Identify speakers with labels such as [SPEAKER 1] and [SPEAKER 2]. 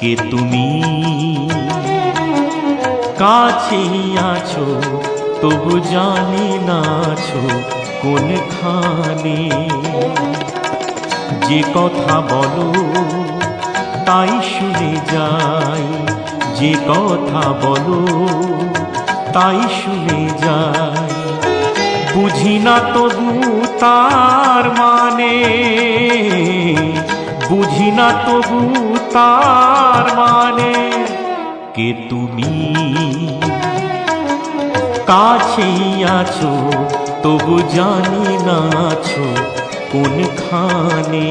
[SPEAKER 1] কে তুমি? কাছেই আছো তবু জানি না আছো কোনখানে। যে কথা বলো তাই শুনে যাই, যে কথা বলো তাই শুনে যাই। বুঝি না তবু তার মানে, বুঝি না তবু তার মানে। কে তুমি? কাছেই আছো তবু জানি না আছো কোনখানে।